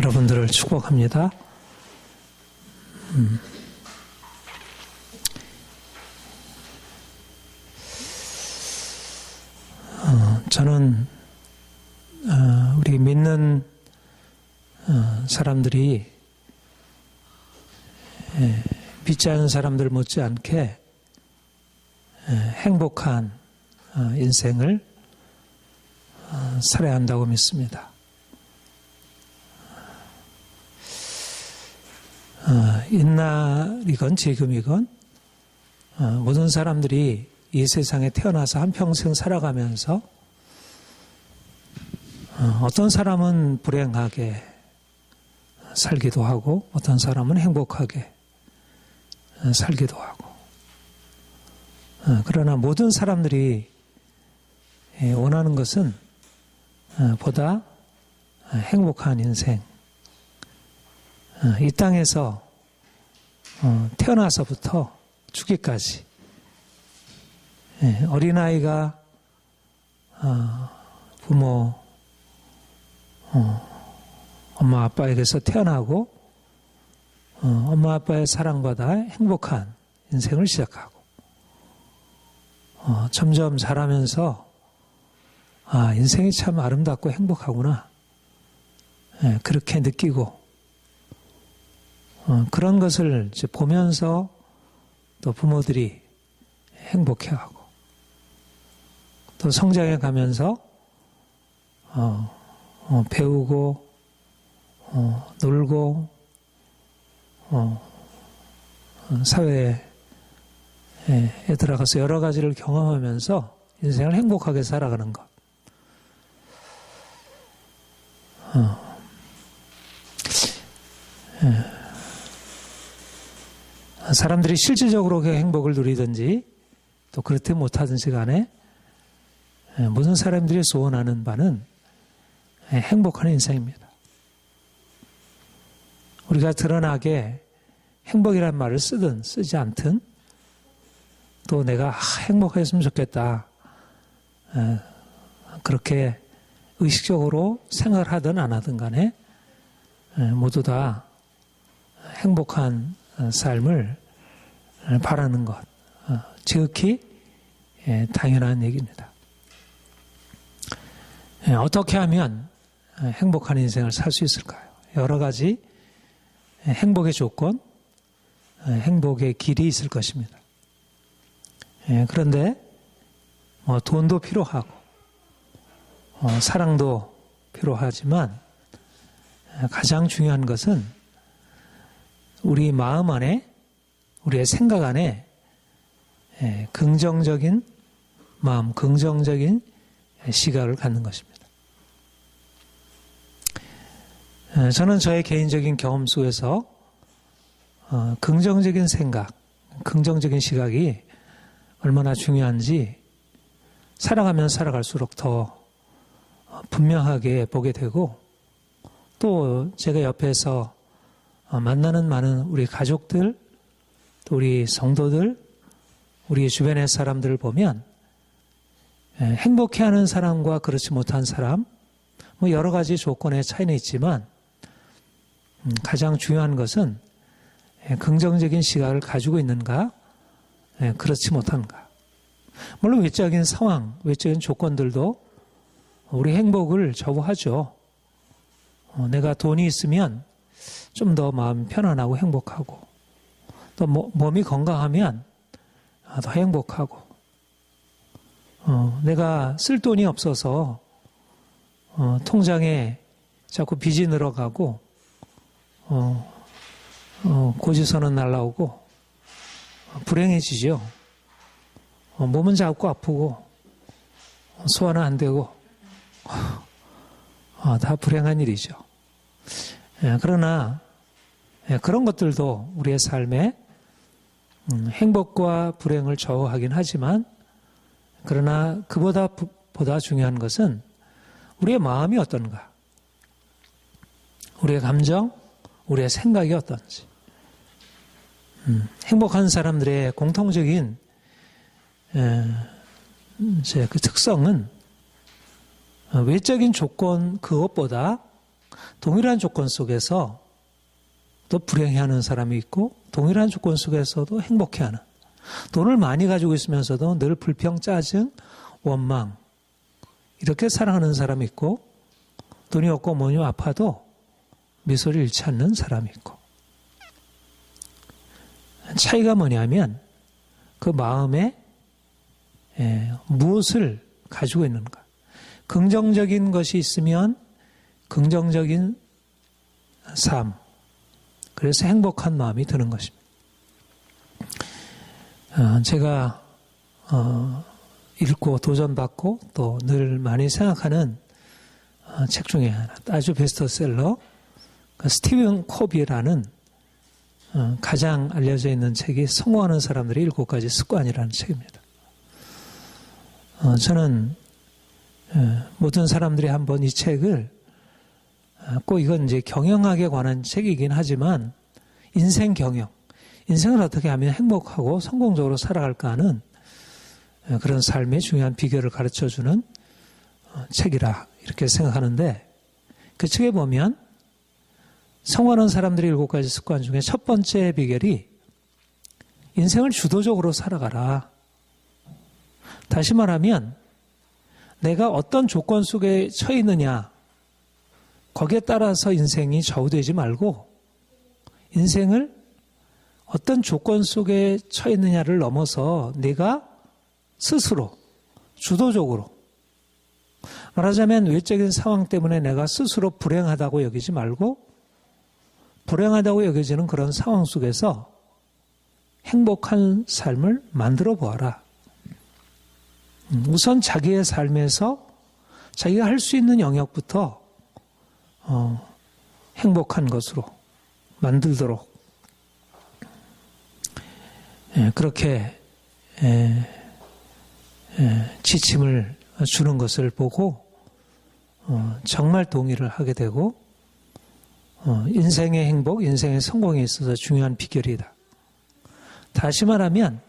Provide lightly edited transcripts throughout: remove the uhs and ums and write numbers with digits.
여러분들을 축복합니다. 저는 우리 믿는 사람들이 믿지 않은 사람들 못지않게 행복한 인생을 살아야 한다고 믿습니다. 옛날이건 지금이건 모든 사람들이 이 세상에 태어나서 한평생 살아가면서 어떤 사람은 불행하게 살기도 하고 어떤 사람은 행복하게 살기도 하고 그러나 모든 사람들이 원하는 것은 보다 행복한 인생, 이 땅에서 태어나서부터 죽기까지 어린아이가 부모 엄마 아빠에게서 태어나고 엄마 아빠의 사랑받아 행복한 인생을 시작하고 점점 자라면서 인생이 참 아름답고 행복하구나 그렇게 느끼고 그런 것을 이제 보면서 또 부모들이 행복해하고 또 성장해 가면서 배우고 놀고 사회에 들어가서 여러 가지를 경험하면서 인생을 행복하게 살아가는 것. 사람들이 실질적으로 그 행복을 누리든지 또 그렇지 못하든지 간에 모든 사람들이 소원하는 바는 행복한 인생입니다. 우리가 드러나게 행복이라는 말을 쓰든 쓰지 않든 또 내가 행복했으면 좋겠다 그렇게 의식적으로 생각을 하든 안 하든 간에 모두 다 행복한 삶을 바라는 것 지극히 당연한 얘기입니다. 어떻게 하면 행복한 인생을 살 수 있을까요? 여러 가지 행복의 조건, 행복의 길이 있을 것입니다. 그런데 돈도 필요하고 사랑도 필요하지만 가장 중요한 것은 우리 마음 안에, 우리의 생각 안에 긍정적인 마음, 긍정적인 시각을 갖는 것입니다. 저는 저의 개인적인 경험 속에서 긍정적인 생각, 긍정적인 시각이 얼마나 중요한지 살아가면 살아갈수록 더 분명하게 보게 되고 또 제가 옆에서 만나는 많은 우리 가족들, 또 우리 성도들, 우리 주변의 사람들을 보면 행복해하는 사람과 그렇지 못한 사람, 여러 가지 조건의 차이는 있지만 가장 중요한 것은 긍정적인 시각을 가지고 있는가, 그렇지 못한가. 물론 외적인 상황, 외적인 조건들도 우리 행복을 좌우하죠. 내가 돈이 있으면 좀 더 마음이 편안하고 행복하고 또 몸이 건강하면 더 행복하고 내가 쓸 돈이 없어서 통장에 자꾸 빚이 늘어가고 고지서는 날라오고 불행해지죠. 몸은 자꾸 아프고 소화는 안 되고 다 불행한 일이죠. 그러나 그런 것들도 우리의 삶에 행복과 불행을 좌우하긴 하지만 그러나 그보다 중요한 것은 우리의 마음이 어떤가, 우리의 감정, 우리의 생각이 어떤지. 행복한 사람들의 공통적인 그 특성은 외적인 조건 그것보다 동일한 조건 속에서 또 불행해하는 사람이 있고 동일한 조건 속에서도 행복해하는, 돈을 많이 가지고 있으면서도 늘 불평, 짜증, 원망 이렇게 살아가는 사람이 있고, 돈이 없고 몸이 아파도 미소를 잃지 않는 사람이 있고, 차이가 뭐냐면 그 마음에 무엇을 가지고 있는가. 긍정적인 것이 있으면 긍정적인 삶, 그래서 행복한 마음이 드는 것입니다. 제가 읽고 도전받고 또 늘 많이 생각하는 책 중에 하나, 아주 베스트셀러 스티븐 코비라는 가장 알려져 있는 책이 성공하는 사람들의 7가지 습관이라는 책입니다. 저는 모든 사람들이 한번 이 책을 꼭 이건 이제 경영학에 관한 책이긴 하지만 인생 경영, 인생을 어떻게 하면 행복하고 성공적으로 살아갈까 하는 그런 삶의 중요한 비결을 가르쳐주는 책이라 이렇게 생각하는데, 그 책에 보면 성공하는 사람들의 7가지 습관 중에 첫 번째 비결이 인생을 주도적으로 살아가라. 다시 말하면 내가 어떤 조건 속에 처해 있느냐, 거기에 따라서 인생이 좌우되지 말고 인생을 어떤 조건 속에 처해 있느냐를 넘어서 내가 스스로 주도적으로, 말하자면 외적인 상황 때문에 내가 스스로 불행하다고 여기지 말고 불행하다고 여겨지는 그런 상황 속에서 행복한 삶을 만들어 보아라. 우선 자기의 삶에서 자기가 할 수 있는 영역부터 행복한 것으로 만들도록 그렇게 지침을 주는 것을 보고 정말 동의를 하게 되고, 인생의 행복, 인생의 성공에 있어서 중요한 비결이다. 다시 말하면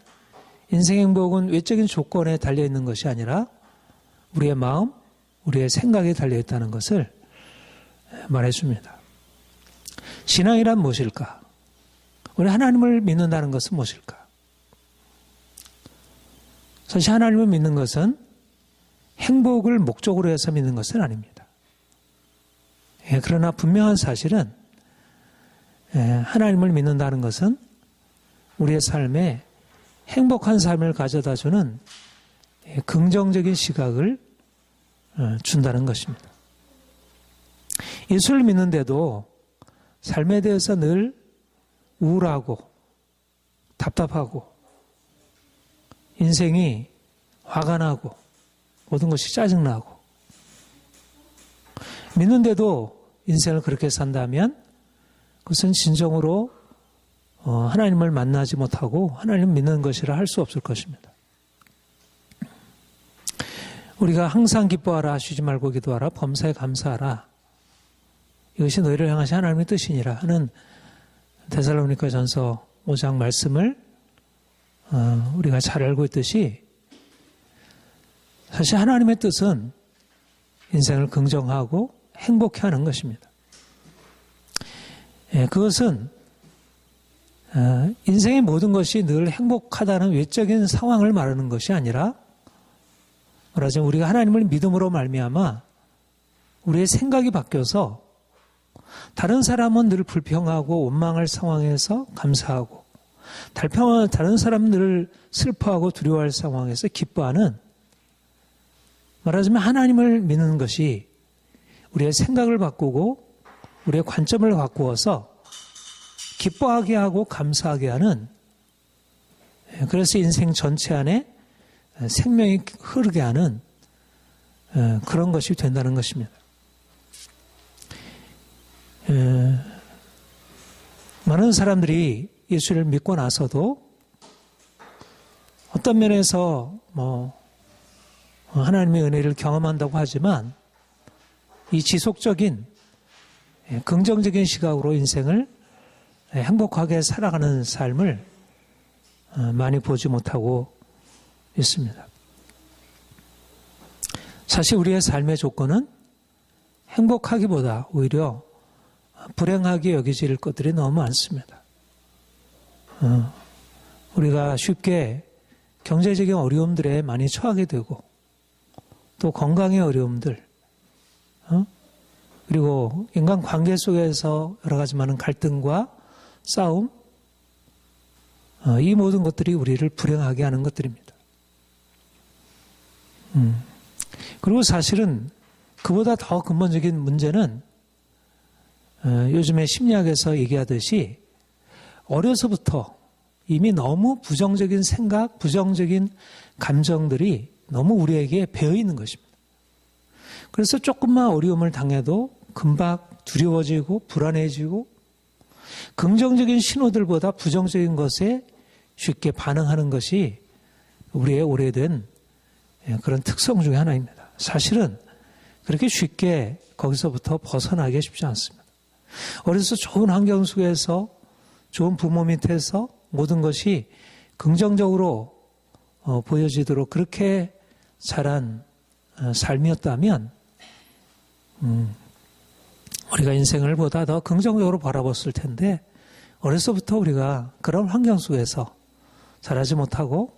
인생의 행복은 외적인 조건에 달려있는 것이 아니라 우리의 마음, 우리의 생각에 달려있다는 것을 말해줍니다. 신앙이란 무엇일까? 우리 하나님을 믿는다는 것은 무엇일까? 사실 하나님을 믿는 것은 행복을 목적으로 해서 믿는 것은 아닙니다. 그러나 분명한 사실은 하나님을 믿는다는 것은 우리의 삶에 행복한 삶을 가져다주는 긍정적인 시각을 준다는 것입니다. 예수를 믿는데도 삶에 대해서 늘 우울하고 답답하고 인생이 화가 나고 모든 것이 짜증나고, 믿는데도 인생을 그렇게 산다면 그것은 진정으로 하나님을 만나지 못하고 하나님을 믿는 것이라 할 수 없을 것입니다. 우리가 항상 기뻐하라, 쉬지 말고 기도하라, 범사에 감사하라, 이것이 너희를 향하신 하나님의 뜻이니라 하는 데살로니가 전서 5장 말씀을 우리가 잘 알고 있듯이, 사실 하나님의 뜻은 인생을 긍정하고 행복해 하는 것입니다. 그것은 인생의 모든 것이 늘 행복하다는 외적인 상황을 말하는 것이 아니라, 말하자면 우리가 하나님을 믿음으로 말미암아 우리의 생각이 바뀌어서 다른 사람은 늘 불평하고 원망할 상황에서 감사하고, 다른 사람은 늘 슬퍼하고 두려워할 상황에서 기뻐하는, 말하자면 하나님을 믿는 것이 우리의 생각을 바꾸고 우리의 관점을 바꾸어서 기뻐하게 하고 감사하게 하는, 그래서 인생 전체 안에 생명이 흐르게 하는 그런 것이 된다는 것입니다. 많은 사람들이 예수를 믿고 나서도 어떤 면에서 하나님의 은혜를 경험한다고 하지만 이 지속적인 긍정적인 시각으로 인생을 행복하게 살아가는 삶을 많이 보지 못하고 있습니다. 사실 우리의 삶의 조건은 행복하기보다 오히려 불행하게 여겨질 것들이 너무 많습니다. 우리가 쉽게 경제적인 어려움들에 많이 처하게 되고 또 건강의 어려움들 그리고 인간관계 속에서 여러 가지 많은 갈등과 싸움 이 모든 것들이 우리를 불행하게 하는 것들입니다. 그리고 사실은 그보다 더 근본적인 문제는 요즘에 심리학에서 얘기하듯이 어려서부터 이미 너무 부정적인 생각, 부정적인 감정들이 너무 우리에게 배어 있는 것입니다. 그래서 조금만 어려움을 당해도 금방 두려워지고 불안해지고 긍정적인 신호들보다 부정적인 것에 쉽게 반응하는 것이 우리의 오래된 그런 특성 중에 하나입니다. 사실은 그렇게 쉽게 거기서부터 벗어나기 쉽지 않습니다. 어려서 좋은 환경 속에서 좋은 부모 밑에서 모든 것이 긍정적으로 보여지도록 그렇게 자란 삶이었다면 우리가 인생을 보다 더 긍정적으로 바라봤을 텐데 어려서부터 우리가 그런 환경 속에서 자라지 못하고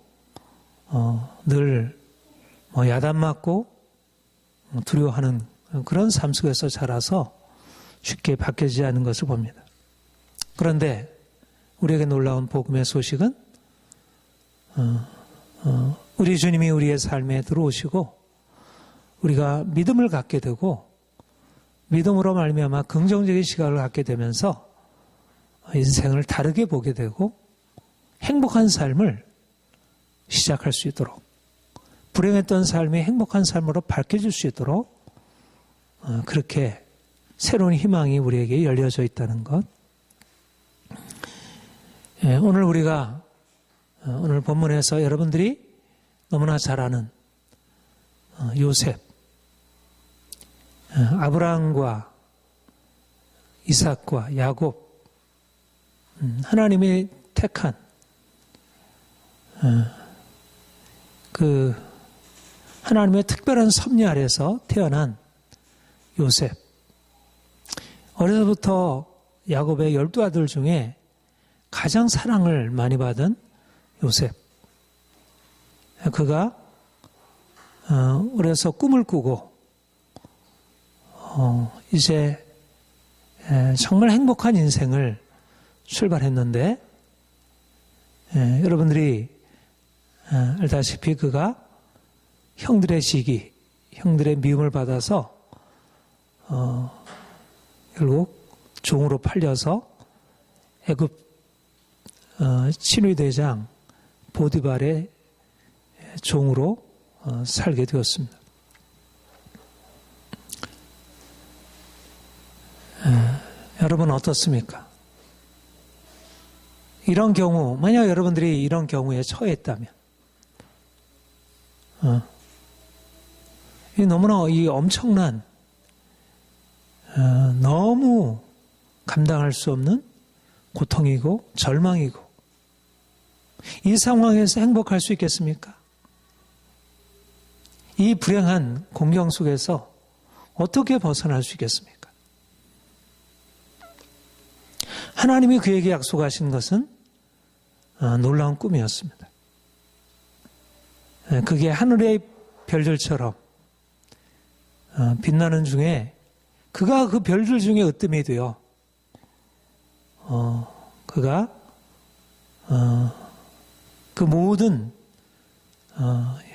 늘 야단맞고 두려워하는 그런 삶 속에서 자라서 쉽게 바뀌지 않는 것을 봅니다. 그런데 우리에게 놀라운 복음의 소식은 우리 주님이 우리의 삶에 들어오시고 우리가 믿음을 갖게 되고 믿음으로 말미암아 긍정적인 시각을 갖게 되면서 인생을 다르게 보게 되고 행복한 삶을 시작할 수 있도록 불행했던 삶이 행복한 삶으로 바뀌어질 수 있도록 그렇게 새로운 희망이 우리에게 열려져 있다는 것. 오늘 우리가 오늘 본문에서 여러분들이 너무나 잘 아는 요셉, 아브라함과 이삭과 야곱, 하나님이 택한 그 하나님의 특별한 섭리 아래서 태어난 요셉. 어려서부터 야곱의 12아들 중에 가장 사랑을 많이 받은 요셉. 그가 어려서 꿈을 꾸고 이제 정말 행복한 인생을 출발했는데 여러분들이 알다시피 그가 형들의 시기, 형들의 미움을 받아서 결국 종으로 팔려서 애굽 친위대장 보디발의 종으로 살게 되었습니다. 여러분 어떻습니까? 이런 경우, 만약 여러분들이 이런 경우에 처했다면 이 너무나 이 엄청난 너무 감당할 수 없는 고통이고 절망이고 이 상황에서 행복할 수 있겠습니까? 이 불행한 공경 속에서 어떻게 벗어날 수 있겠습니까? 하나님이 그에게 약속하신 것은 놀라운 꿈이었습니다. 그게 하늘의 별들처럼 빛나는 중에 그가 그 별들 중에 으뜸이 되어 그가 그 모든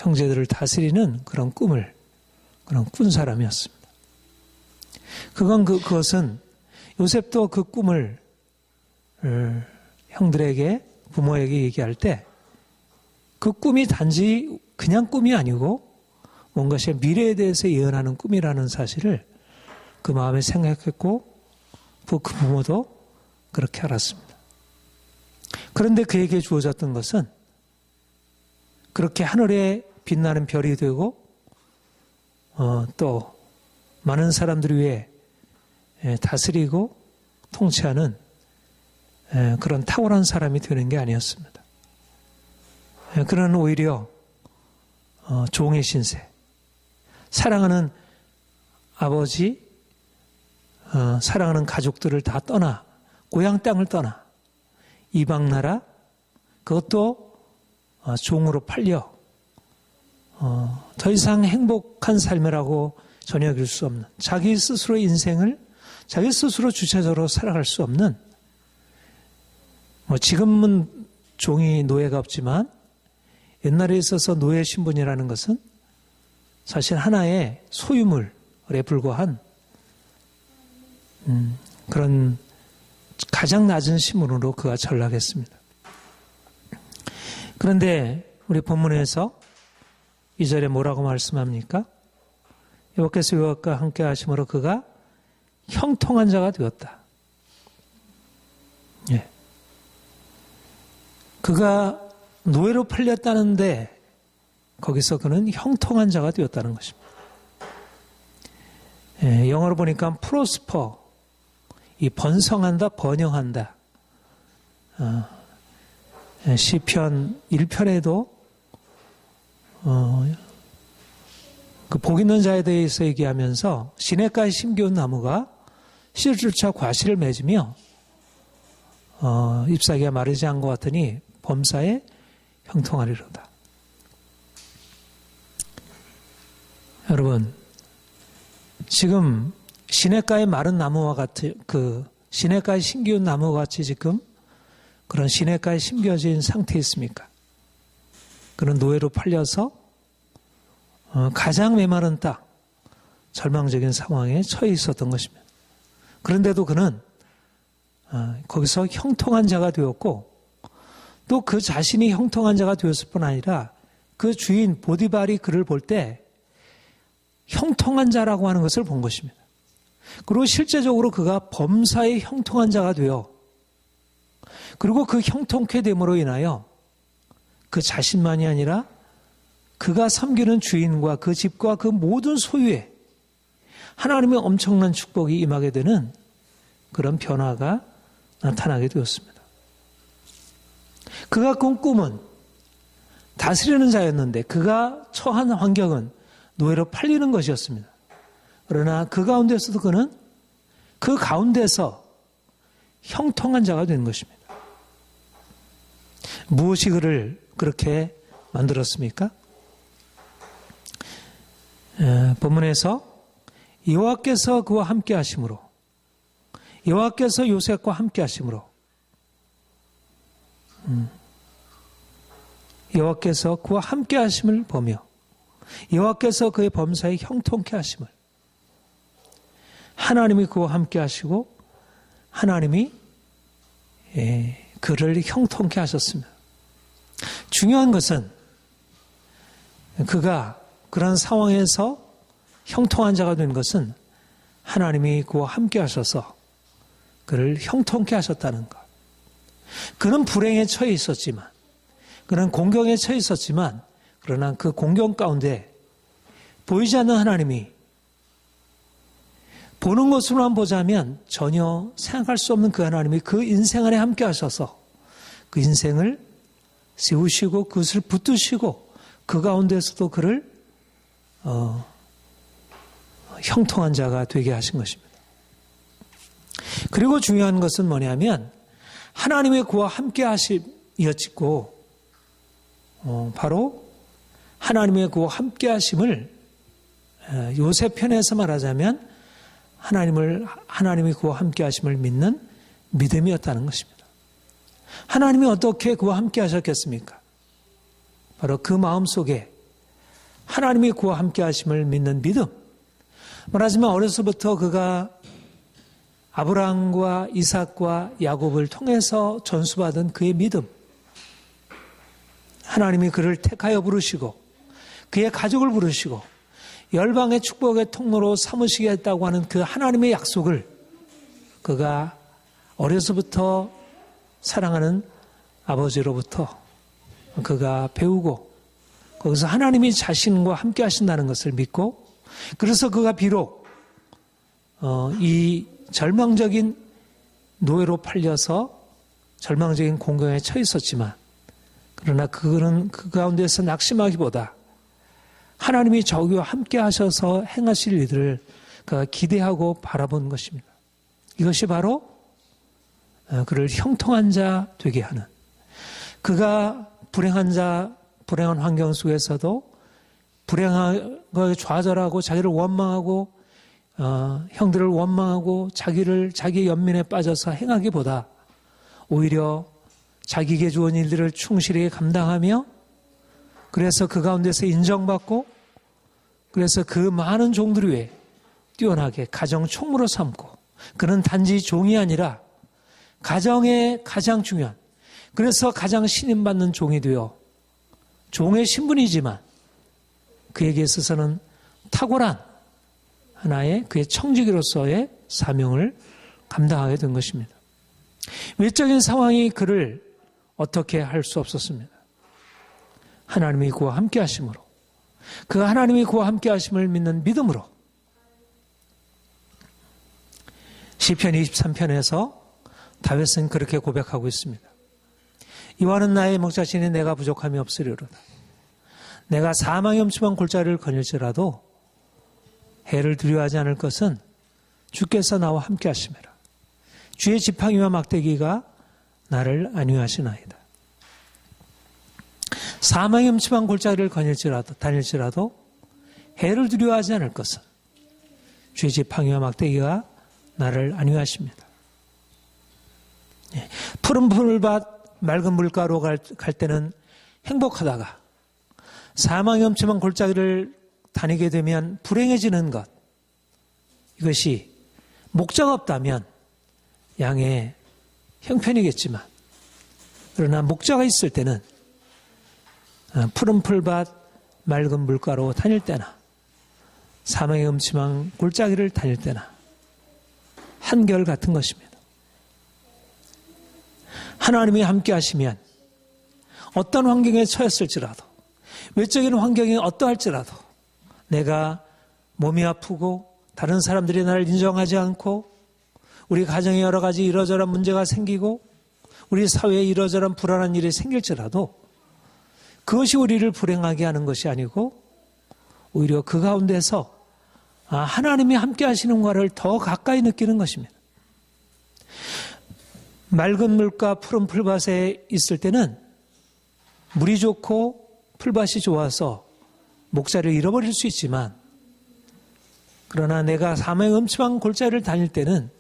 형제들을 다스리는 그런 꿈을 그런 꾼 사람이었습니다. 그것은 요셉도 그 꿈을 형들에게 부모에게 얘기할 때 그 꿈이 단지 그냥 꿈이 아니고 뭔가의 미래에 대해서 예언하는 꿈이라는 사실을 그 마음에 생각했고 그 부모도 그렇게 알았습니다. 그런데 그에게 주어졌던 것은 그렇게 하늘에 빛나는 별이 되고 또 많은 사람들 위해 다스리고 통치하는 그런 탁월한 사람이 되는 게 아니었습니다. 그는 오히려 종의 신세, 사랑하는 아버지 사랑하는 가족들을 다 떠나 고향 땅을 떠나 이방 나라 그것도 종으로 팔려 더 이상 행복한 삶이라고 전혀 여길 수 없는 자기 스스로의 인생을 자기 스스로 주체적으로 살아갈 수 없는 지금은 종이 노예가 없지만 옛날에 있어서 노예 신분이라는 것은 사실 하나의 소유물에 불과한 그런 가장 낮은 신분으로 그가 전락했습니다. 그런데 우리 본문에서 2절에 뭐라고 말씀합니까? 여호와께서 그와 함께 하심으로 그가 형통한 자가 되었다. 예. 그가 노예로 팔렸다는데 거기서 그는 형통한 자가 되었다는 것입니다. 예, 영어로 보니까 프로스퍼, 이 번성한다, 번영한다. 시편 1편에도 그 복 있는 자에 대해서 얘기하면서 시냇가에 심겨온 나무가 씨를 쫓아 과실을 맺으며 잎사귀가 마르지 않은 것 같으니 범사에 형통하리로다. 여러분, 지금 시냇가에 마른 나무와 같은 그 시냇가에 심겨온 나무와 같이 지금 그런 시냇가에 심겨진 상태에 있습니까? 그는 노예로 팔려서 가장 메마른 땅, 절망적인 상황에 처해 있었던 것입니다. 그런데도 그는 거기서 형통한 자가 되었고 또 그 자신이 형통한 자가 되었을 뿐 아니라 그 주인 보디발이 그를 볼 때 형통한 자라고 하는 것을 본 것입니다. 그리고 실제적으로 그가 범사의 형통한 자가 되어 그리고 그 형통케 됨으로 인하여 그 자신만이 아니라 그가 섬기는 주인과 그 집과 그 모든 소유에 하나님의 엄청난 축복이 임하게 되는 그런 변화가 나타나게 되었습니다. 그가 꾼 꿈은 다스리는 자였는데 그가 처한 환경은 노예로 팔리는 것이었습니다. 그러나 그 가운데서도 그는 그 가운데서 형통한 자가 된 것입니다. 무엇이 그를 그렇게 만들었습니까? 본문에서 여호와께서 그와 함께 하심으로 여호와께서 요셉과 함께 하심으로 여호와께서 그와 함께 하심을 보며 여호와께서 그의 범사에 형통케 하심을 하나님이 그와 함께 하시고 하나님이 그를 형통케 하셨습니다. 중요한 것은 그가 그런 상황에서 형통한 자가 된 것은 하나님이 그와 함께 하셔서 그를 형통케 하셨다는 것. 그는 불행에 처해 있었지만 그는 공경에 처해 있었지만 그러나 그 공경 가운데 보이지 않는 하나님이 보는 것으로만 보자면 전혀 생각할 수 없는 그 하나님이 그 인생 안에 함께 하셔서 그 인생을 세우시고 그것을 붙드시고 그 가운데서도 그를 형통한 자가 되게 하신 것입니다. 그리고 중요한 것은 뭐냐면 하나님의 그와 함께 하심이었고 바로 하나님의 그와 함께 하심을 요셉 편에서 말하자면 하나님이 그와 함께 하심을 믿는 믿음이었다는 것입니다. 하나님이 어떻게 그와 함께 하셨겠습니까? 바로 그 마음속에 하나님이 그와 함께 하심을 믿는 믿음. 말하자면 어려서부터 그가 아브라함과 이삭과 야곱을 통해서 전수받은 그의 믿음. 하나님이 그를 택하여 부르시고 그의 가족을 부르시고 열방의 축복의 통로로 삼으시겠다고 하는 그 하나님의 약속을 그가 어려서부터 사랑하는 아버지로부터 그가 배우고 거기서 하나님이 자신과 함께 하신다는 것을 믿고 그래서 그가 비록 이 절망적인 노예로 팔려서 절망적인 공경에 처해 있었지만 그러나 그는 그 가운데서 낙심하기보다 하나님이 저기와 함께 하셔서 행하실 일들을 그가 기대하고 바라본 것입니다. 이것이 바로 그를 형통한 자 되게 하는, 그가 불행한 환경 속에서도 불행하게 좌절하고 자기를 원망하고 형들을 원망하고 자기의 연민에 빠져서 행하기보다 오히려 자기에게 주어진 일들을 충실히 감당하며, 그래서 그 가운데서 인정받고, 그래서 그 많은 종들 위에 뛰어나게 가정 총무로 삼고, 그는 단지 종이 아니라 가정의 가장 중요한, 그래서 가장 신임받는 종이 되어 종의 신분이지만 그에게 있어서는 탁월한 하나의 그의 청지기로서의 사명을 감당하게 된 것입니다. 외적인 상황이 그를 어떻게 할 수 없었습니다. 하나님이 그와 함께 하심으로, 그 하나님이 그와 함께 하심을 믿는 믿음으로 시편 23편에서 다윗은 그렇게 고백하고 있습니다. 이와는 나의 목자신이 내가 부족함이 없으리로다. 내가 사망의 엄침한 골짜기를 거닐지라도 해를 두려워하지 않을 것은 주께서 나와 함께 하심이라. 주의 지팡이와 막대기가 나를 안위하시나이다. 사망의 엄침한 골짜기를 다닐지라도 해를 두려워하지 않을 것은 주의 지팡이와 막대기가 나를 안위하십니다. 푸른 풀밭 맑은 물가로 갈 때는 행복하다가 사망의 엄침한 골짜기를 다니게 되면 불행해지는 것, 이것이 목자가 없다면 양의 형편이겠지만, 그러나 목자가 있을 때는 푸른 풀밭 맑은 물가로 다닐 때나 사망의 엄침한 골짜기를 다닐 때나 한결 같은 것입니다. 하나님이 함께 하시면 어떤 환경에 처했을지라도, 외적인 환경이 어떠할지라도, 내가 몸이 아프고 다른 사람들이 나를 인정하지 않고 우리 가정에 여러 가지 이러저러한 문제가 생기고 우리 사회에 이러저러한 불안한 일이 생길지라도 그것이 우리를 불행하게 하는 것이 아니고 오히려 그 가운데서 하나님이 함께 하시는 것을 더 가까이 느끼는 것입니다. 맑은 물과 푸른 풀밭에 있을 때는 물이 좋고 풀밭이 좋아서 목자를 잃어버릴 수 있지만, 그러나 내가 사망의 엄침한 골짜기를 다닐 때는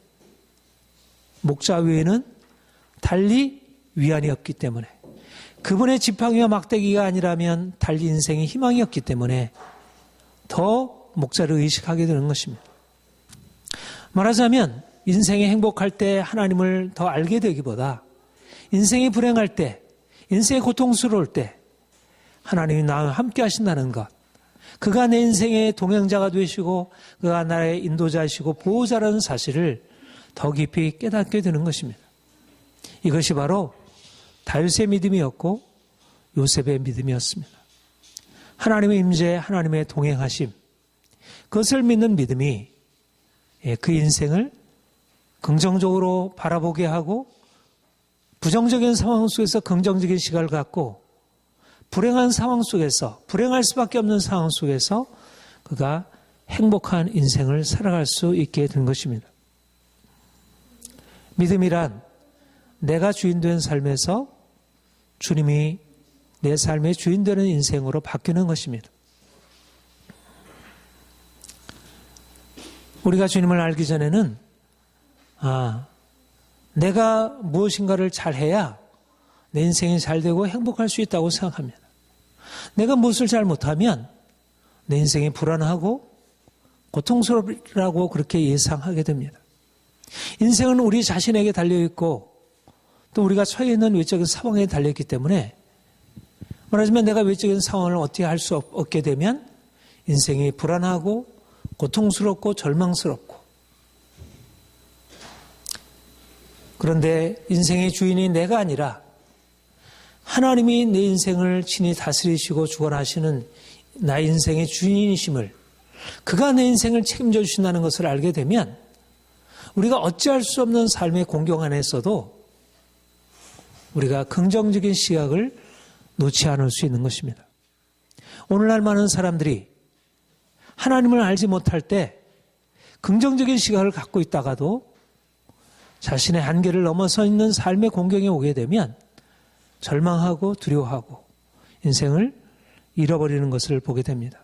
목자 외에는 달리 위안이 없기 때문에, 그분의 지팡이와 막대기가 아니라면 달리 인생의 희망이 없기 때문에 더 목자를 의식하게 되는 것입니다. 말하자면 인생이 행복할 때 하나님을 더 알게 되기보다 인생이 불행할 때, 인생이 고통스러울 때 하나님이 나와 함께 하신다는 것, 그가 내 인생의 동행자가 되시고 그가 나의 인도자이시고 보호자라는 사실을 더 깊이 깨닫게 되는 것입니다. 이것이 바로 다윗의 믿음이었고 요셉의 믿음이었습니다. 하나님의 임재, 하나님의 동행하심, 그것을 믿는 믿음이 그 인생을 긍정적으로 바라보게 하고 부정적인 상황 속에서 긍정적인 시각을 갖고 불행한 상황 속에서, 불행할 수밖에 없는 상황 속에서 그가 행복한 인생을 살아갈 수 있게 된 것입니다. 믿음이란 내가 주인 된 삶에서 주님이 내 삶의 주인 되는 인생으로 바뀌는 것입니다. 우리가 주님을 알기 전에는 내가 무엇인가를 잘해야 내 인생이 잘 되고 행복할 수 있다고 생각합니다. 내가 무엇을 잘 못하면 내 인생이 불안하고 고통스럽다고 그렇게 예상하게 됩니다. 인생은 우리 자신에게 달려있고 또 우리가 처해 있는 외적인 상황에 달려있기 때문에, 말하자면 내가 외적인 상황을 어떻게 할 수 없게 되면 인생이 불안하고 고통스럽고 절망스럽고, 그런데 인생의 주인이 내가 아니라 하나님이 내 인생을 친히 다스리시고 주관하시는 나의 인생의 주인이심을, 그가 내 인생을 책임져 주신다는 것을 알게 되면 우리가 어찌할 수 없는 삶의 공경 안에서도 우리가 긍정적인 시각을 놓지 않을 수 있는 것입니다. 오늘날 많은 사람들이 하나님을 알지 못할 때 긍정적인 시각을 갖고 있다가도 자신의 한계를 넘어서 있는 삶의 공경에 오게 되면 절망하고 두려워하고 인생을 잃어버리는 것을 보게 됩니다.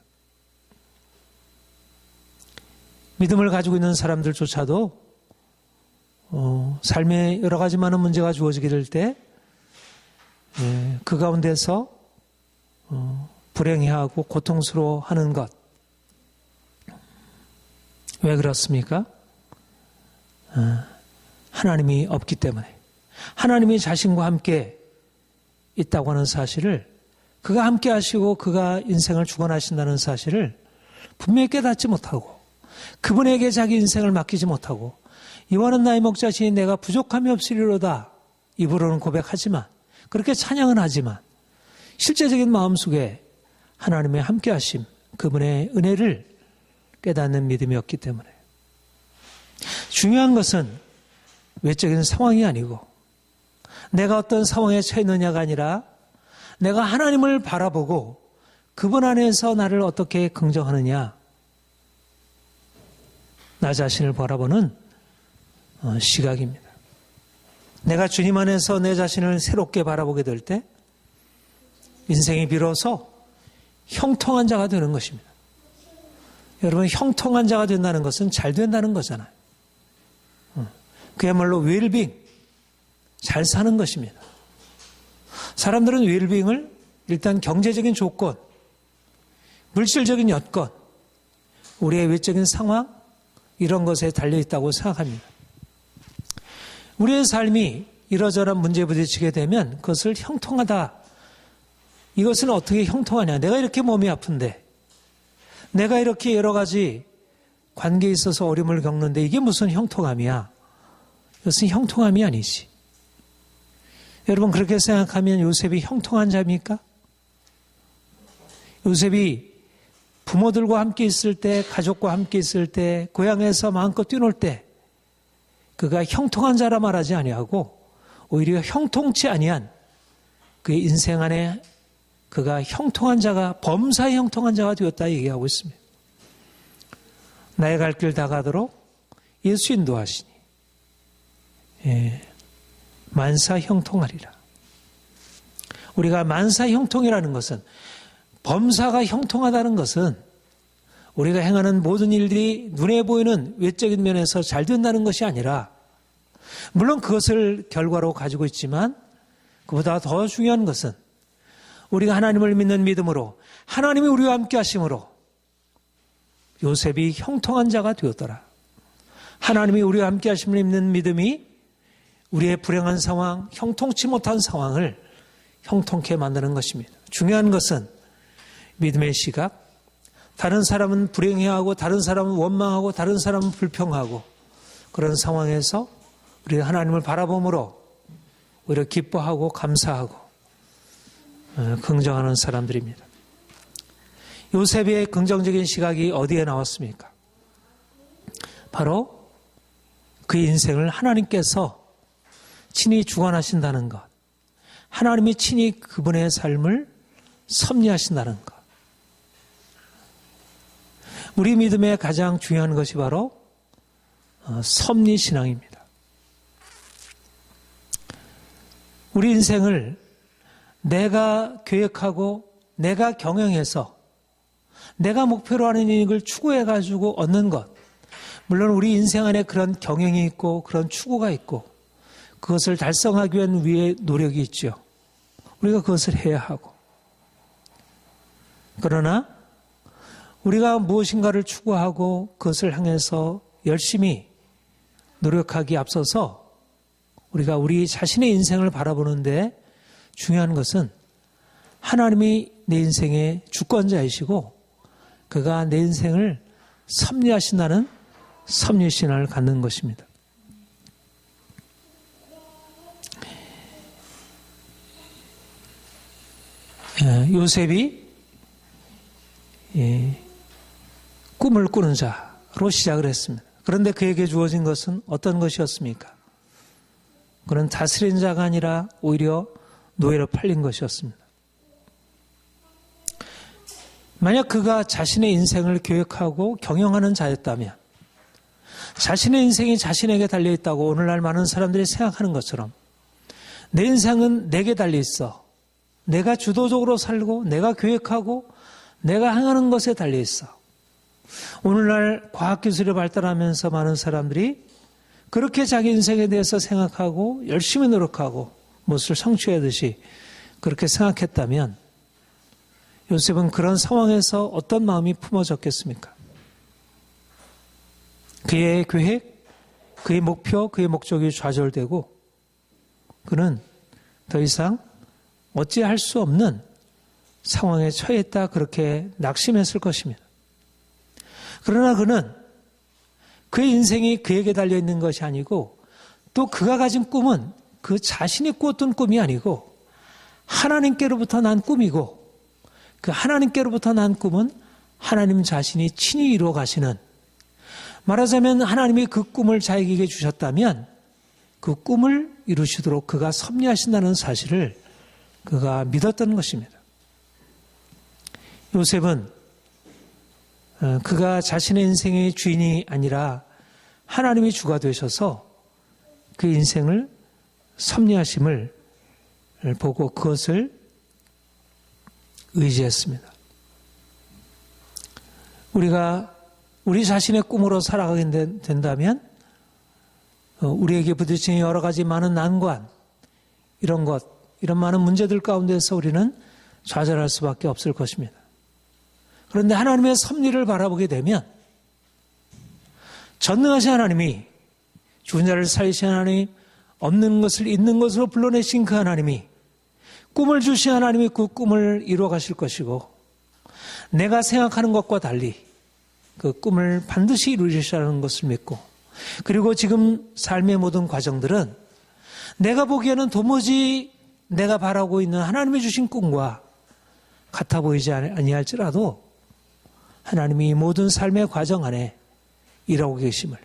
믿음을 가지고 있는 사람들조차도 삶에 여러 가지 많은 문제가 주어지게 될 때 그 가운데서 불행해하고 고통스러워하는 것. 왜 그렇습니까? 하나님이 없기 때문에. 하나님이 자신과 함께 있다고 하는 사실을, 그가 함께 하시고 그가 인생을 주관하신다는 사실을 분명히 깨닫지 못하고 그분에게 자기 인생을 맡기지 못하고 이와는 나의 목자시니 내가 부족함이 없으리로다 입으로는 고백하지만, 그렇게 찬양은 하지만 실제적인 마음속에 하나님의 함께 하심, 그분의 은혜를 깨닫는 믿음이 없기 때문에. 중요한 것은 외적인 상황이 아니고 내가 어떤 상황에 처해 있느냐가 아니라 내가 하나님을 바라보고 그분 안에서 나를 어떻게 긍정하느냐, 나 자신을 바라보는 시각입니다. 내가 주님 안에서 내 자신을 새롭게 바라보게 될 때 인생이 비로소 형통한 자가 되는 것입니다. 여러분, 형통한 자가 된다는 것은 잘 된다는 거잖아요. 그야말로 웰빙, 잘 사는 것입니다. 사람들은 웰빙을 일단 경제적인 조건, 물질적인 여건, 우리의 외적인 상황, 이런 것에 달려있다고 생각합니다. 우리의 삶이 이러저런 문제에 부딪히게 되면 그것을 형통하다. 이것은 어떻게 형통하냐. 내가 이렇게 몸이 아픈데, 내가 이렇게 여러 가지 관계에 있어서 어려움을 겪는데 이게 무슨 형통함이야. 이것은 형통함이 아니지. 여러분, 그렇게 생각하면 요셉이 형통한 자입니까? 요셉이 부모들과 함께 있을 때, 가족과 함께 있을 때, 고향에서 마음껏 뛰놀 때 그가 형통한 자라 말하지 아니하고 오히려 형통치 아니한 그의 인생 안에 그가 형통한 자가, 범사에 형통한 자가 되었다 얘기하고 있습니다. 나의 갈 길 다 가도록 예수 인도하시니 만사 형통하리라. 우리가 만사 형통이라는 것은, 범사가 형통하다는 것은 우리가 행하는 모든 일들이 눈에 보이는 외적인 면에서 잘 된다는 것이 아니라, 물론 그것을 결과로 가지고 있지만 그보다 더 중요한 것은 우리가 하나님을 믿는 믿음으로, 하나님이 우리와 함께 하심으로 요셉이 형통한 자가 되었더라. 하나님이 우리와 함께 하심을 믿는 믿음이 우리의 불행한 상황, 형통치 못한 상황을 형통케 만드는 것입니다. 중요한 것은 믿음의 시각, 다른 사람은 불행해하고 다른 사람은 원망하고 다른 사람은 불평하고 그런 상황에서 우리가 하나님을 바라봄으로 오히려 기뻐하고 감사하고 긍정하는 사람들입니다. 요셉의 긍정적인 시각이 어디에 나왔습니까? 바로 그의 인생을 하나님께서 친히 주관하신다는 것, 하나님이 친히 그분의 삶을 섭리하신다는 것. 우리 믿음의 가장 중요한 것이 바로 섭리신앙입니다. 우리 인생을 내가 계획하고 내가 경영해서 내가 목표로 하는 이익을 추구해가지고 얻는 것, 물론 우리 인생 안에 그런 경영이 있고 그런 추구가 있고 그것을 달성하기 위한 위에 노력이 있죠. 우리가 그것을 해야 하고, 그러나 우리가 무엇인가를 추구하고 그것을 향해서 열심히 노력하기에 앞서서 우리가 우리 자신의 인생을 바라보는데 중요한 것은 하나님이 내 인생의 주권자이시고 그가 내 인생을 섭리하신다는 섭리신앙을 갖는 것입니다. 요셉이 꿈을 꾸는 자로 시작을 했습니다. 그런데 그에게 주어진 것은 어떤 것이었습니까? 그는 다스린 자가 아니라 오히려 노예로 팔린 것이었습니다. 만약 그가 자신의 인생을 계획하고 경영하는 자였다면, 자신의 인생이 자신에게 달려있다고 오늘날 많은 사람들이 생각하는 것처럼 내 인생은 내게 달려있어. 내가 주도적으로 살고 내가 계획하고 내가 행하는 것에 달려있어. 오늘날 과학기술이 발달하면서 많은 사람들이 그렇게 자기 인생에 대해서 생각하고 열심히 노력하고 무엇을 성취하듯이 그렇게 생각했다면 요셉은 그런 상황에서 어떤 마음이 품어졌겠습니까? 그의 계획, 그의 목표, 그의 목적이 좌절되고 그는 더 이상 어찌할 수 없는 상황에 처했다 그렇게 낙심했을 것입니다. 그러나 그는 그의 인생이 그에게 달려있는 것이 아니고 또 그가 가진 꿈은 그 자신이 꾸었던 꿈이 아니고 하나님께로부터 난 꿈이고 그 하나님께로부터 난 꿈은 하나님 자신이 친히 이루어 가시는, 말하자면 하나님이 그 꿈을 자기에게 주셨다면 그 꿈을 이루시도록 그가 섭리하신다는 사실을 그가 믿었던 것입니다. 요셉은 그가 자신의 인생의 주인이 아니라 하나님이 주가 되셔서 그 인생을 섭리하심을 보고 그것을 의지했습니다. 우리가 우리 자신의 꿈으로 살아가게 된다면 우리에게 부딪히는 여러 가지 많은 난관, 이런 많은 문제들 가운데서 우리는 좌절할 수밖에 없을 것입니다. 그런데 하나님의 섭리를 바라보게 되면 전능하신 하나님이, 죽은 자를 살리신 하나님, 없는 것을 있는 것으로 불러내신 그 하나님이, 꿈을 주신 하나님이 그 꿈을 이루어 가실 것이고 내가 생각하는 것과 달리 그 꿈을 반드시 이루시라는 것을 믿고, 그리고 지금 삶의 모든 과정들은 내가 보기에는 도무지 내가 바라고 있는 하나님이 주신 꿈과 같아 보이지 아니할지라도 하나님이 이 모든 삶의 과정 안에 일하고 계심을,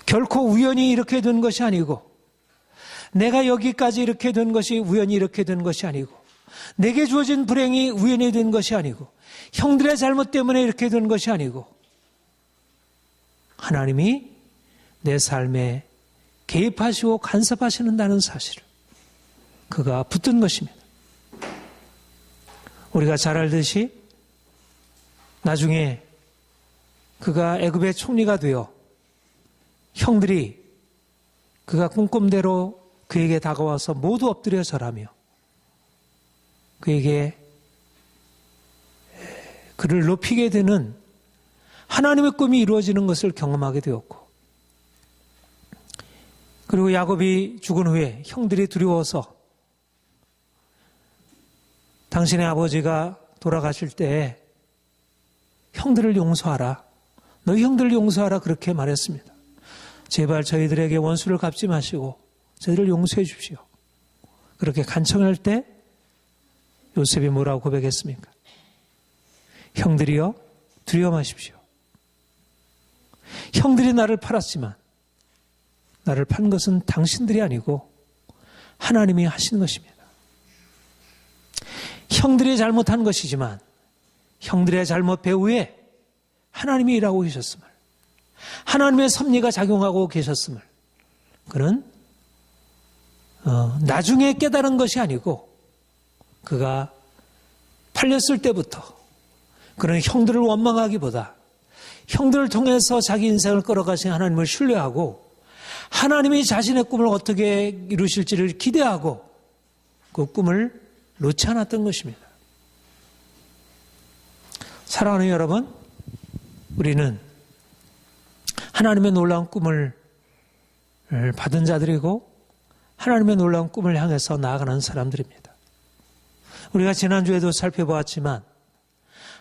결코 우연히 이렇게 된 것이 아니고 내가 여기까지 이렇게 된 것이 우연히 이렇게 된 것이 아니고 내게 주어진 불행이 우연히 된 것이 아니고 형들의 잘못 때문에 이렇게 된 것이 아니고 하나님이 내 삶에 개입하시고 간섭하시는다는 사실을 그가 붙든 것입니다. 우리가 잘 알듯이 나중에 그가 애굽의 총리가 되어 형들이 그가 꿈꿈대로 그에게 다가와서 모두 엎드려 절하며 그에게 그를 높이게 되는 하나님의 꿈이 이루어지는 것을 경험하게 되었고, 그리고 야곱이 죽은 후에 형들이 두려워서 당신의 아버지가 돌아가실 때 형들을 용서하라, 너희 형들을 용서하라 그렇게 말했습니다. 제발 저희들에게 원수를 갚지 마시고 저희들을 용서해 주십시오. 그렇게 간청할 때 요셉이 뭐라고 고백했습니까? 형들이여 두려워 마십시오. 형들이 나를 팔았지만 나를 판 것은 당신들이 아니고 하나님이 하신 것입니다. 형들이 잘못한 것이지만 형들의 잘못 배후에 하나님이 일하고 계셨음을, 하나님의 섭리가 작용하고 계셨음을 그는 나중에 깨달은 것이 아니고 그가 팔렸을 때부터 그는 형들을 원망하기보다 형들을 통해서 자기 인생을 끌어가신 하나님을 신뢰하고 하나님이 자신의 꿈을 어떻게 이루실지를 기대하고 그 꿈을 놓지 않았던 것입니다. 사랑하는 여러분, 우리는 하나님의 놀라운 꿈을 받은 자들이고 하나님의 놀라운 꿈을 향해서 나아가는 사람들입니다. 우리가 지난주에도 살펴보았지만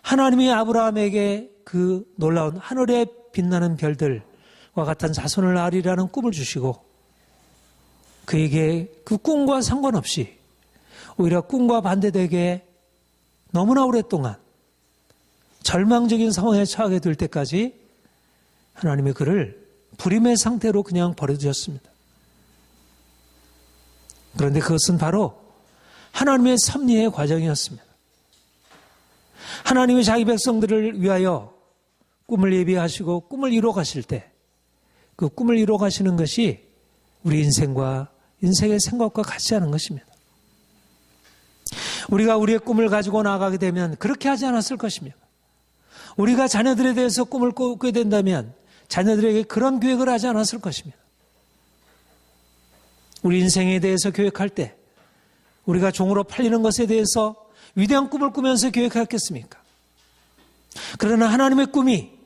하나님이 아브라함에게 그 놀라운 하늘에 빛나는 별들과 같은 자손을 낳으리라는 꿈을 주시고 그에게 그 꿈과 상관없이 오히려 꿈과 반대되게 너무나 오랫동안 절망적인 상황에 처하게 될 때까지 하나님이 그를 불임의 상태로 그냥 버려두셨습니다. 그런데 그것은 바로 하나님의 섭리의 과정이었습니다. 하나님이 자기 백성들을 위하여 꿈을 예비하시고 꿈을 이루어 가실 때 그 꿈을 이루어 가시는 것이 우리 인생의 생각과 같지 않은 것입니다. 우리가 우리의 꿈을 가지고 나아가게 되면 그렇게 하지 않았을 것입니다. 우리가 자녀들에 대해서 꿈을 꾸게 된다면 자녀들에게 그런 교육을 하지 않았을 것입니다. 우리 인생에 대해서 교육할 때 우리가 종으로 팔리는 것에 대해서 위대한 꿈을 꾸면서 교육했겠습니까? 그러나 하나님의 꿈이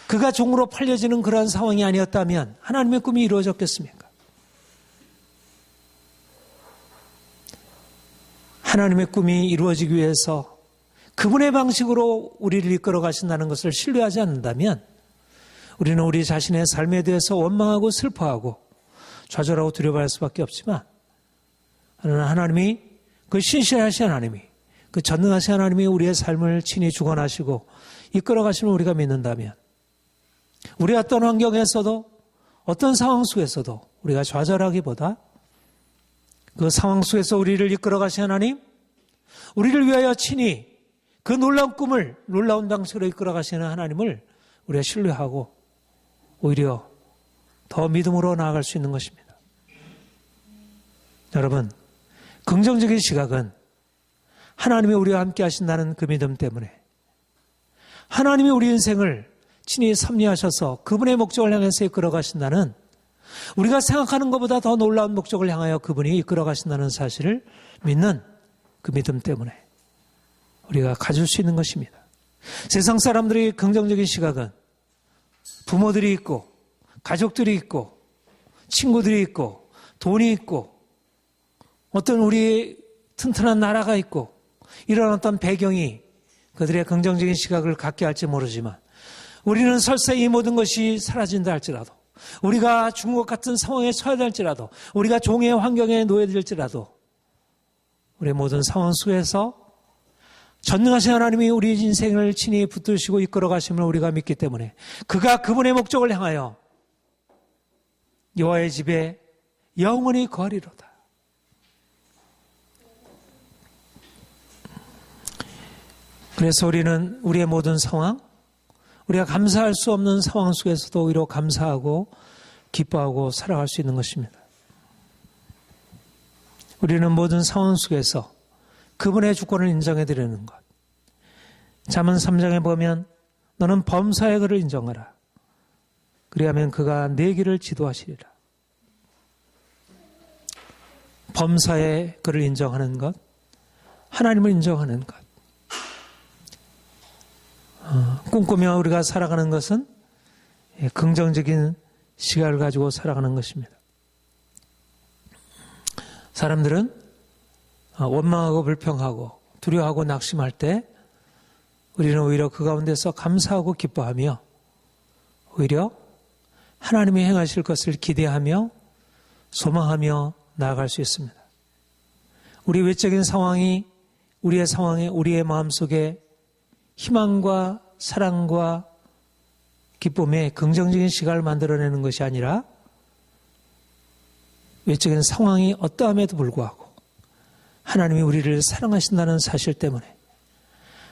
그가 종으로 팔려지는 그러한 상황이 아니었다면 하나님의 꿈이 이루어졌겠습니까? 하나님의 꿈이 이루어지기 위해서 그분의 방식으로 우리를 이끌어 가신다는 것을 신뢰하지 않는다면 우리는 우리 자신의 삶에 대해서 원망하고 슬퍼하고 좌절하고 두려워할 수밖에 없지만 그러나 하나님이 그 신실하신 하나님이 그 전능하신 하나님이 우리의 삶을 친히 주관하시고 이끌어 가시는 우리가 믿는다면 우리 어떤 환경에서도 어떤 상황 속에서도 우리가 좌절하기보다 그 상황 속에서 우리를 이끌어 가신 하나님, 우리를 위하여 친히 그 놀라운 꿈을 놀라운 방식으로 이끌어 가시는 하나님을 우리가 신뢰하고 오히려 더 믿음으로 나아갈 수 있는 것입니다. 여러분, 긍정적인 시각은 하나님이 우리와 함께 하신다는 그 믿음 때문에 하나님이 우리 인생을 친히 섭리하셔서 그분의 목적을 향해서 이끌어 가신다는 우리가 생각하는 것보다 더 놀라운 목적을 향하여 그분이 이끌어 가신다는 사실을 믿는 그 믿음 때문에 우리가 가질 수 있는 것입니다. 세상 사람들의 긍정적인 시각은 부모들이 있고 가족들이 있고 친구들이 있고 돈이 있고 어떤 우리 튼튼한 나라가 있고 이런 어떤 배경이 그들의 긍정적인 시각을 갖게 할지 모르지만 우리는 설사 이 모든 것이 사라진다 할지라도 우리가 죽은 것 같은 상황에 처해야 할지라도 우리가 종의 환경에 놓여질지라도 우리의 모든 상황 속에서 전능하신 하나님이 우리 인생을 친히 붙드시고 이끌어 가심을 우리가 믿기 때문에 그가 그분의 목적을 향하여 여호와의 집에 영원히 거하리로다. 그래서 우리는 우리의 모든 상황, 우리가 감사할 수 없는 상황 속에서도 오히려 감사하고 기뻐하고 살아갈 수 있는 것입니다. 우리는 모든 상황 속에서 그분의 주권을 인정해 드리는 것. 잠언 3장에 보면 너는 범사의 그를 인정하라. 그리하면 그가 내 길을 지도하시리라. 범사의 그를 인정하는 것, 하나님을 인정하는 것. 꿈꾸며 우리가 살아가는 것은 긍정적인 시각을 가지고 살아가는 것입니다. 사람들은 원망하고 불평하고 두려워하고 낙심할 때 우리는 오히려 그 가운데서 감사하고 기뻐하며 오히려 하나님이 행하실 것을 기대하며 소망하며 나아갈 수 있습니다. 우리 외적인 상황이 우리의 상황에 우리의 마음속에 희망과 사랑과 기쁨의 긍정적인 시각을 만들어내는 것이 아니라 외적인 상황이 어떠함에도 불구하고 하나님이 우리를 사랑하신다는 사실 때문에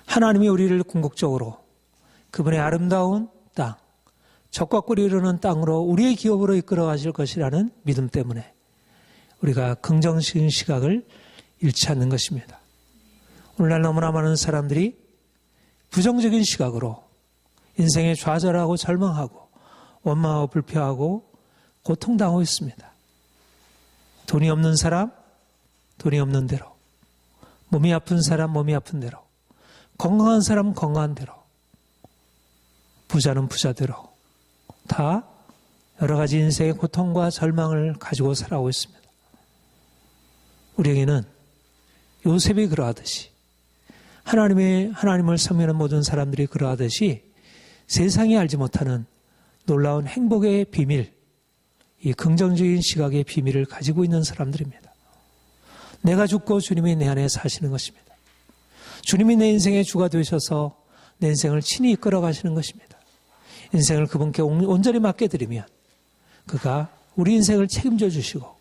하나님이 우리를 궁극적으로 그분의 아름다운 땅, 적과 꿀이 이루는 땅으로 우리의 기업으로 이끌어 가실 것이라는 믿음 때문에 우리가 긍정적인 시각을 잃지 않는 것입니다. 오늘날 너무나 많은 사람들이 부정적인 시각으로 인생에 좌절하고 절망하고 원망하고 불평하고 고통당하고 있습니다. 돈이 없는 사람, 돈이 없는 대로, 몸이 아픈 사람, 몸이 아픈 대로, 건강한 사람, 건강한 대로, 부자는 부자대로 다 여러 가지 인생의 고통과 절망을 가지고 살아오고 있습니다. 우리에게는 요셉이 그러하듯이 하나님을 섬기는 모든 사람들이 그러하듯이 세상이 알지 못하는 놀라운 행복의 비밀, 이 긍정적인 시각의 비밀을 가지고 있는 사람들입니다. 내가 죽고 주님이 내 안에 사시는 것입니다. 주님이 내 인생의 주가 되셔서 내 인생을 친히 이끌어 가시는 것입니다. 인생을 그분께 온전히 맡겨드리면 그가 우리 인생을 책임져 주시고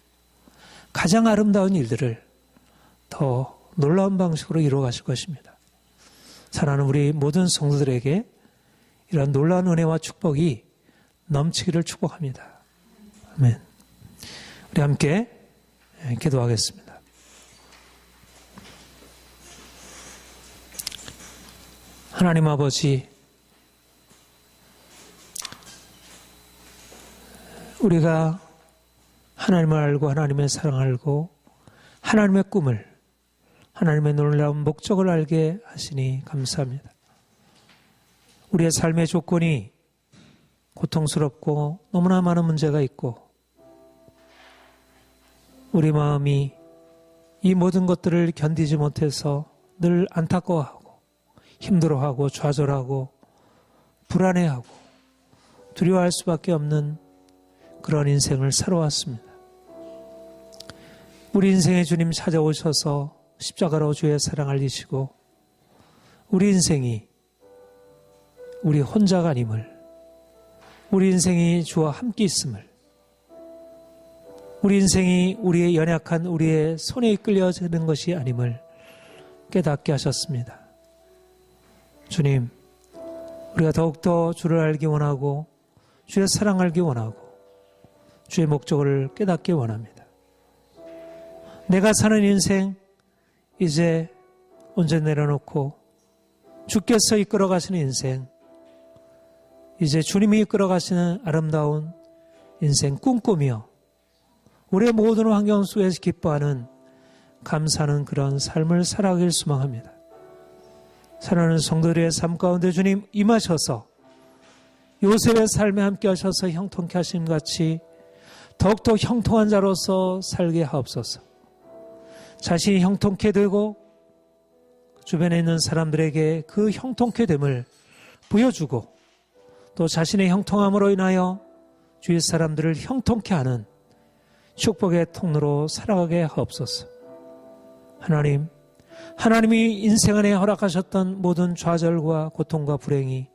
가장 아름다운 일들을 더 놀라운 방식으로 이루어 가실 것입니다. 사랑하는 우리 모든 성도들에게 이런 놀라운 은혜와 축복이 넘치기를 축복합니다. 아멘. 우리 함께 기도하겠습니다. 하나님 아버지, 우리가 하나님을 알고 하나님의 사랑을 알고 하나님의 꿈을, 하나님의 놀라운 목적을 알게 하시니 감사합니다. 우리의 삶의 조건이 고통스럽고 너무나 많은 문제가 있고 우리 마음이 이 모든 것들을 견디지 못해서 늘 안타까워하고 힘들어하고 좌절하고 불안해하고 두려워할 수밖에 없는 그런 인생을 살아왔습니다. 우리 인생의 주님 찾아오셔서 십자가로 주의 사랑 알리시고 우리 인생이 우리 혼자가 아님을, 우리 인생이 주와 함께 있음을, 우리 인생이 우리의 연약한 우리의 손에 이끌려지는 것이 아님을 깨닫게 하셨습니다. 주님, 우리가 더욱더 주를 알기 원하고 주의 사랑 알기 원하고 주의 목적을 깨닫기 원합니다. 내가 사는 인생 이제 온전히 내려놓고 주께서 이끌어 가시는 인생, 이제 주님이 이끌어 가시는 아름다운 인생 꿈꾸며 우리의 모든 환경 속에서 기뻐하는 감사하는 그런 삶을 살아가길 소망합니다. 사랑하는 성도들의 삶 가운데 주님 임하셔서 요셉의 삶에 함께 하셔서 형통케 하심 같이 더욱더 형통한 자로서 살게 하옵소서. 자신이 형통케 되고 주변에 있는 사람들에게 그 형통케 됨을 보여주고 또 자신의 형통함으로 인하여 주위 사람들을 형통케 하는 축복의 통로로 살아가게 하옵소서. 하나님, 하나님이 인생 안에 허락하셨던 모든 좌절과 고통과 불행이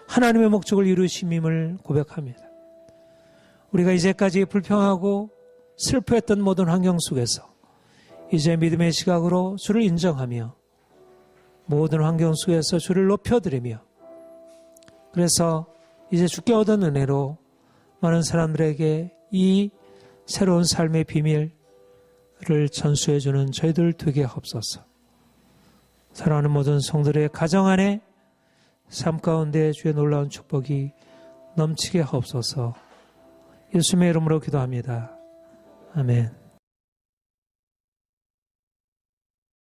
하나님의 목적을 이루심임을 고백합니다. 우리가 이제까지 불평하고 슬퍼했던 모든 환경 속에서 이제 믿음의 시각으로 주를 인정하며 모든 환경 속에서 주를 높여드리며 그래서 이제 주께 얻은 은혜로 많은 사람들에게 이 새로운 삶의 비밀을 전수해주는 저희들 되게 하옵소서. 사랑하는 모든 성도들의 가정 안에 삶 가운데 주의 놀라운 축복이 넘치게 하옵소서. 예수님의 이름으로 기도합니다. 아멘.